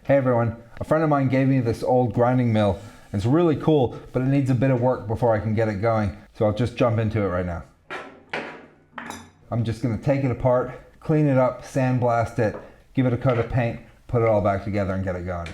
Hey everyone, a friend of mine gave me this old grinding mill. It's really cool, but it needs a bit of work before I can get it going. So I'll just jump into it right now. I'm just gonna take it apart, clean it up, sandblast it, give it a coat of paint, put it all back together and get it going.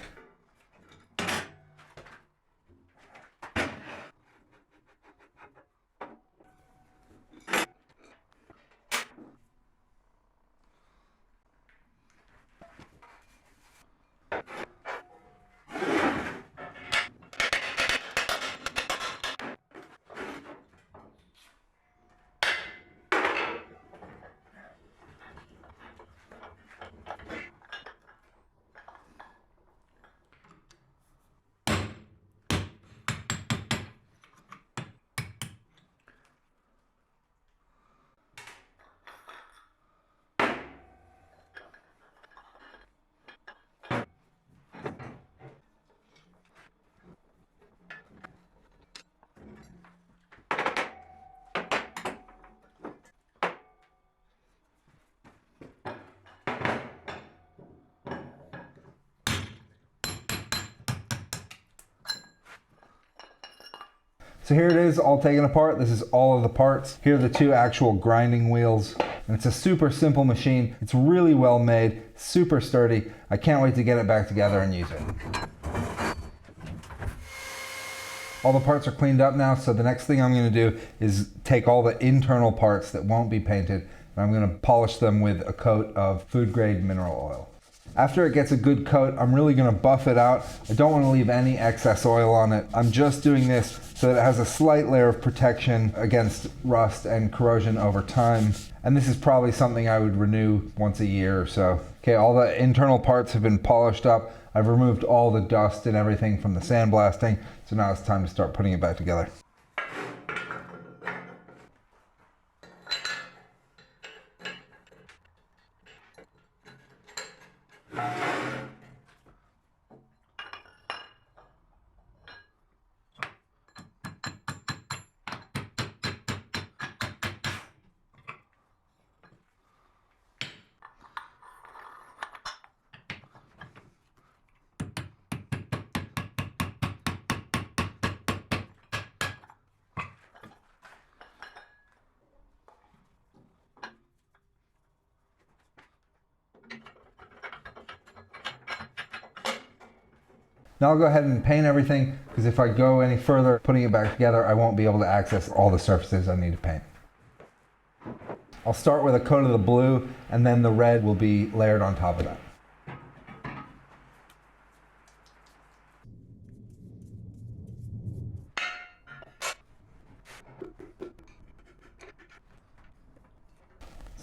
So here it is, all taken apart. This is all of the parts. Here are the two actual grinding wheels. And it's a super simple machine. It's really well made, super sturdy. I can't wait to get it back together and use it. All the parts are cleaned up now, so the next thing I'm gonna do is take all the internal parts that won't be painted, and I'm gonna polish them with a coat of food grade mineral oil. After it gets a good coat, I'm really gonna buff it out. I don't wanna leave any excess oil on it. I'm just doing this so that it has a slight layer of protection against rust and corrosion over time. And this is probably something I would renew once a year or so. Okay, all the internal parts have been polished up. I've removed all the dust and everything from the sandblasting, so now it's time to start putting it back together. Now I'll go ahead and paint everything, because if I go any further putting it back together, I won't be able to access all the surfaces I need to paint. I'll start with a coat of the blue, and then the red will be layered on top of that.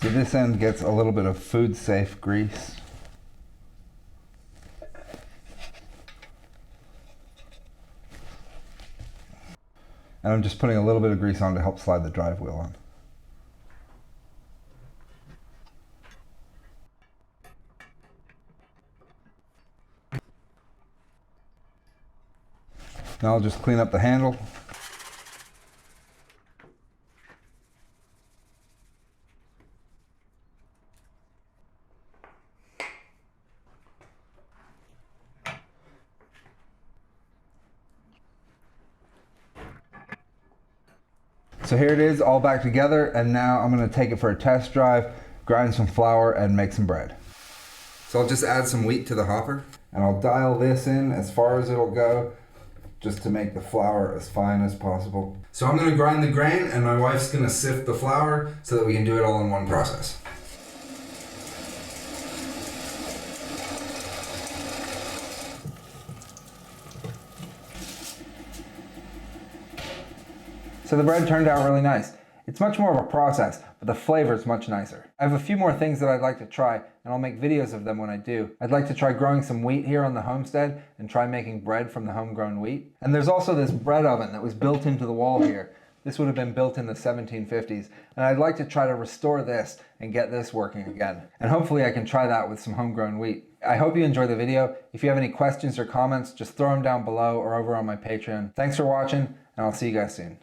So this end gets a little bit of food safe grease. And I'm just putting a little bit of grease on to help slide the drive wheel on. Now I'll just clean up the handle. So here it is, all back together, and now I'm gonna take it for a test drive, grind some flour, and make some bread. So I'll just add some wheat to the hopper, and I'll dial this in as far as it'll go, just to make the flour as fine as possible. So I'm gonna grind the grain, and my wife's gonna sift the flour so that we can do it all in one process. So the bread turned out really nice. It's much more of a process, but the flavor is much nicer. I have a few more things that I'd like to try, and I'll make videos of them when I do. I'd like to try growing some wheat here on the homestead and try making bread from the homegrown wheat. And there's also this bread oven that was built into the wall here. This would have been built in the 1750s, and I'd like to try to restore this and get this working again. And hopefully I can try that with some homegrown wheat. I hope you enjoyed the video. If you have any questions or comments, just throw them down below or over on my Patreon. Thanks for watching, and I'll see you guys soon.